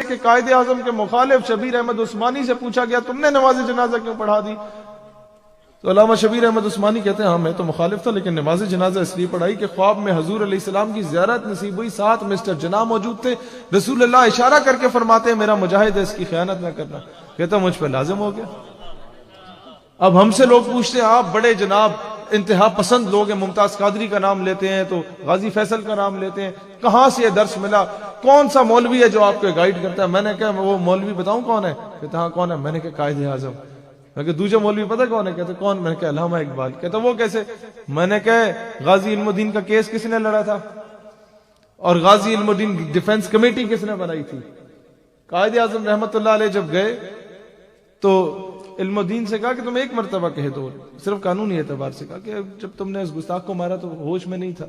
کہ قائد اعظم کے مخالف شبیر احمد عثمانی سے پوچھا گیا تم نے نماز جنازہ کیوں پڑھا دی؟ تو علامہ شبیر احمد عثمانی کہتے ہیں ہاں میں تو مخالف تھا، لیکن نماز جنازہ اس لیے پڑھائی کہ خواب میں حضور علیہ السلام کی زیارت نصیب ہوئی، ساتھ مسٹر جناح موجود تھے، رسول اللہ اشارہ کر کے فرماتے ہیں میرا مجاہد ہے، اس کی خیانت نہ کرنا۔ کہتا مجھ پہ لازم ہو گیا۔ اب ہم سے لوگ پوچھتے ہیں آپ بڑے جناب انتہا پسند لوگ ہیں، ممتاز قادری کا نام لیتے ہیں تو غازی فیصل کا نام لیتے ہیں، کہاں سے یہ درس ملا؟ کون سا مولوی ہے جو آپ کو گائیڈ کرتا ہے؟ میں نے کہا وہ مولوی بتاؤں کون ہے؟ کہتا ہاں کون ہے؟ میں نے کہا قائد اعظم۔ میں کہ دوسرے مولوی پتہ کون ہے؟ کہتے کون؟ میں نے کہا علامہ اقبال۔ کہتا وہ کیسے؟ میں نے کہا غازی علم الدین کا کیس کس نے لڑا تھا اور غازی علم الدین ڈیفنس کمیٹی کس نے بنائی تھی؟ قائد اعظم رحمت اللہ علیہ جب گئے تو علم الدین سے کہا کہ تم ایک مرتبہ کہہ دو، صرف قانونی اعتبار سے کہا کہ جب تم نے اس گستاخ کو مارا تو ہوش میں نہیں تھا،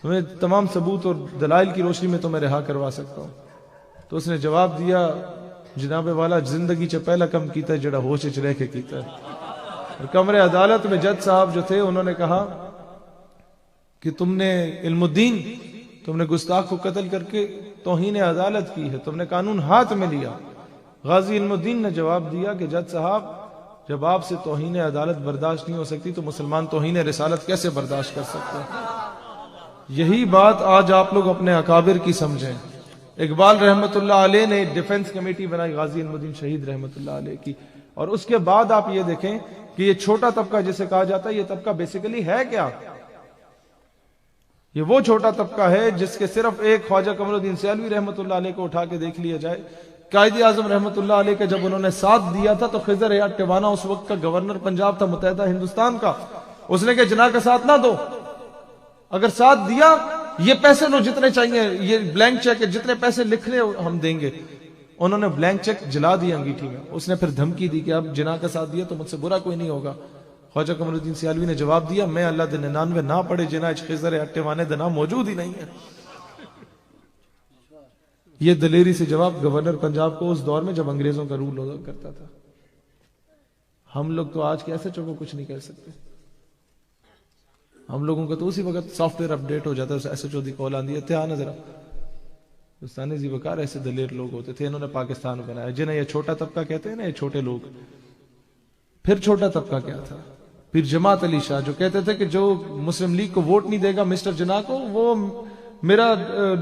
تمہیں تمام ثبوت اور دلائل کی روشنی میں تمہیں رہا کروا سکتا ہوں۔ تو اس نے جواب دیا جناب والا زندگی چ پہلا کم کیتا ہے جڑا ہوش چ رہ کے کیتا ہے۔ اور کمرے عدالت میں جج صاحب جو تھے انہوں نے کہا کہ تم نے علم الدین، تم نے گستاخ کو قتل کر کے توہین عدالت کی ہے، تم نے قانون ہاتھ میں لیا۔ غازی علم الدین نے جواب دیا کہ جج صاحب جب آپ سے توہین عدالت برداشت نہیں ہو سکتی تو مسلمان توہین رسالت کیسے برداشت کر سکتے ہیں؟ یہی بات آج آپ لوگ اپنے اکابر کی سمجھیں۔ اقبال رحمت اللہ علیہ نے ڈیفنس کمیٹی بنائی غازی علم الدین شہید رحمت اللہ علیہ کی، اور اس کے بعد آپ یہ دیکھیں کہ یہ چھوٹا طبقہ جسے کہا جاتا ہے، یہ طبقہ بیسیکلی ہے کیا؟ یہ وہ چھوٹا طبقہ ہے جس کے صرف ایک خواجہ قمر الدین سیالوی رحمت اللہ علیہ کو اٹھا کے دیکھ لیا جائے، قائد اعظم رحمت اللہ علیہ کا جب انہوں نے ساتھ دیا تھا تو خضر حیات ٹیوانا اس وقت کا گورنر پنجاب تھا متحدہ ہندوستان کا، اس نے کہا جناح کا ساتھ نہ دو، اگر ساتھ دیا یہ پیسے لو جتنے چاہیے، یہ بلینک چیک ہے جتنے پیسے لکھ لے ہم دیں گے۔ انہوں نے بلینک چیک جلا دیا انگیٹھی میں۔ اس نے پھر دھمکی دی کہ اب جناح کا ساتھ دیا تو مجھ سے برا کوئی نہیں ہوگا۔ خواجہ قمر الدین سیالوی نے جواب دیا میں اللہ دے 99 نہ پڑے جناح خضر حیات ٹیوانے دنا موجود ہی نہیں ہے۔ یہ دلیری سے جواب گورنر پنجاب کو اس دور میں جب انگریزوں کا رول ہوا کرتا تھا۔ ہم لوگ تو آج کے ایسے چوکو کچھ نہیں کہہ سکتے، ہم لوگوں کا تو اسی وقت سافٹ ویئر اپڈیٹ ہو جاتا ہے، ایسے چودی کال آندی ہے تھے آنا ذرا ہندوستانی زی وقار ایسے دلیر لوگ ہوتے تھے، انہوں نے پاکستان بنایا، جنہیں یہ چھوٹا طبقہ کہتے ہیں نا، یہ چھوٹے لوگ۔ پھر چھوٹا طبقہ کیا تھا؟ پھر جماعت علی شاہ جو کہتے تھے کہ جو مسلم لیگ کو ووٹ نہیں دے گا مسٹر جناح کو وہ میرا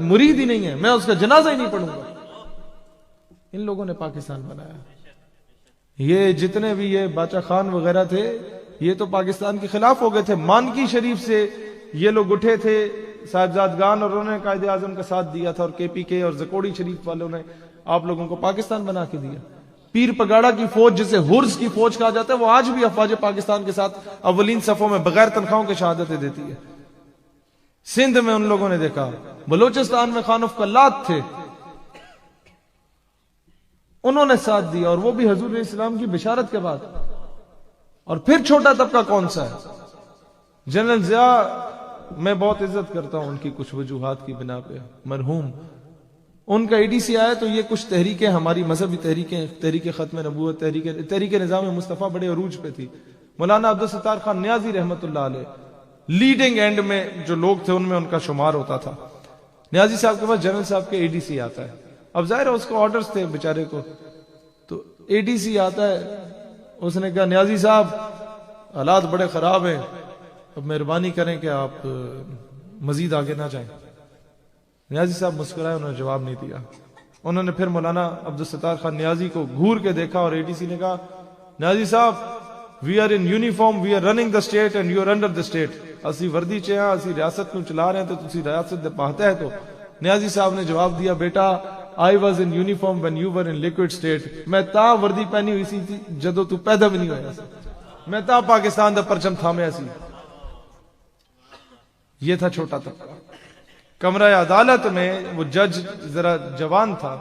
مرید ہی نہیں ہے، میں اس کا جنازہ ہی نہیں پڑھوں گا۔ ان لوگوں نے پاکستان بنایا۔ یہ جتنے بھی یہ باچا خان وغیرہ تھے یہ تو پاکستان کے خلاف ہو گئے تھے۔ مانکی شریف سے یہ لوگ اٹھے تھے صاحبزادگان اور انہوں نے قائد اعظم کا ساتھ دیا تھا، اور کے پی کے اور زکوڑی شریف والوں نے آپ لوگوں کو پاکستان بنا کے دیا۔ پیر پگاڑا کی فوج جسے ہرز کی فوج کہا جاتا ہے وہ آج بھی افواج پاکستان کے ساتھ اولین صفوں میں بغیر تنخواہوں کے شہادتیں دیتی ہے۔ سندھ میں ان لوگوں نے دیکھا، بلوچستان میں خان آف کلات تھے، انہوں نے ساتھ دیا، اور وہ بھی حضور علیہ السلام کی بشارت کے بعد۔ اور پھر چھوٹا طبقہ کون سا ہے؟ جنرل ضیاء میں بہت عزت کرتا ہوں ان کی کچھ وجوہات کی بنا پہ، مرحوم ان کا اے ڈی سی آیا تو یہ کچھ تحریکیں ہماری مذہبی تحریکیں، تحریک ختم نبوت، تحریک نظام مصطفیٰ بڑے عروج پہ تھی۔ مولانا عبدالستار خان نیازی رحمت اللہ علیہ لیڈنگ اینڈ میں جو لوگ تھے ان میں ان کا شمار ہوتا تھا۔ نیازی صاحب کے پاس جنرل صاحب کے اے ڈی سی آتا ہے، اب ظاہر ہے اس کو آرڈرز تھے بیچارے کو، تو اے ڈی سی آتا ہے، اس نے کہا نیازی صاحب حالات بڑے خراب ہیں، اب مہربانی کریں کہ آپ مزید آگے نہ جائیں۔ نیازی صاحب مسکرائے، انہوں نے جواب نہیں دیا۔ انہوں نے پھر مولانا عبدالستار خان نیازی کو گھور کے دیکھا اور اے ڈی سی نے کہا نیازی صاحب we are in uniform, we are running the state and you are under the state, اسی وردی چ ہاں، اسی ریاست کو چلا رہے ہیں تو تسی ریاست دے پاہتے ہے۔ تو نیازی صاحب نے جواب دیا بیٹا I was in uniform when you were in liquid state, میں تا وردی پہنی ہوئی سی تھی جدو تو پیدا بھی نہیں ہویا سی، میں تا پاکستان دا پرچم تھامیا سی۔ یہ تھا چھوٹا طبقہ۔ کمرہ عدالت میں وہ جج ذرا جوان تھا،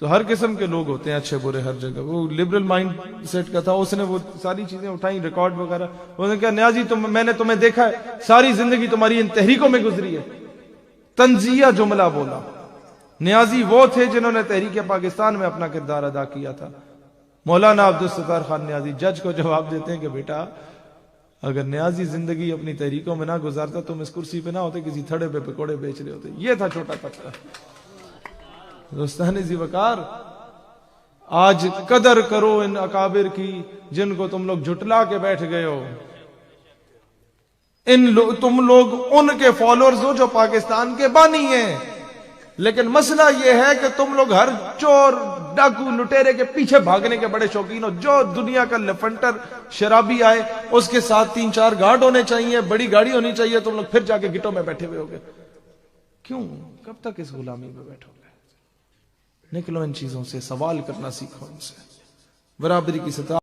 تو ہر قسم کے لوگ ہوتے ہیں اچھے برے ہر جگہ، وہ لبرل مائنڈ سیٹ کا تھا، اس نے وہ ساری چیزیں اٹھائیں ریکارڈ وغیرہ، اس نے کہا نیازی میں نے تمہیں دیکھا ہے ساری زندگی تمہاری ان تحریکوں میں گزری ہے، تنزیہ جملہ بولا۔ نیازی وہ تھے جنہوں نے تحریک پاکستان میں اپنا کردار ادا کیا تھا۔ مولانا عبدالستار خان نیازی جج کو جواب دیتے ہیں کہ بیٹا اگر نیازی زندگی اپنی تحریکوں میں نہ گزارتا تم اس کرسی پہ نہ ہوتے، کسی تھڑے پہ پکوڑے بیچ رہے ہوتے۔ یہ تھا چھوٹا طبقہ۔ دوستان ذی وقار، آج قدر کرو ان اکابر کی جن کو تم لوگ جھٹلا کے بیٹھ گئے ہو. تم لوگ ان کے فالوورز ہو جو پاکستان کے بانی ہیں، لیکن مسئلہ یہ ہے کہ تم لوگ ہر چور ڈاکو لٹیرے کے پیچھے بھاگنے کے بڑے شوقین ہو. جو دنیا کا لفنٹر شرابی آئے اس کے ساتھ 3-4 گارڈ ہونے چاہیے، بڑی گاڑی ہونی چاہیے، تم لوگ پھر جا کے گٹوں میں بیٹھے ہوئے ہوگے. کیوں؟ کب تک اس غلامی میں بیٹھو گے؟ نکلو ان چیزوں سے، سوال کرنا سیکھو ان سے. برابری کی سطح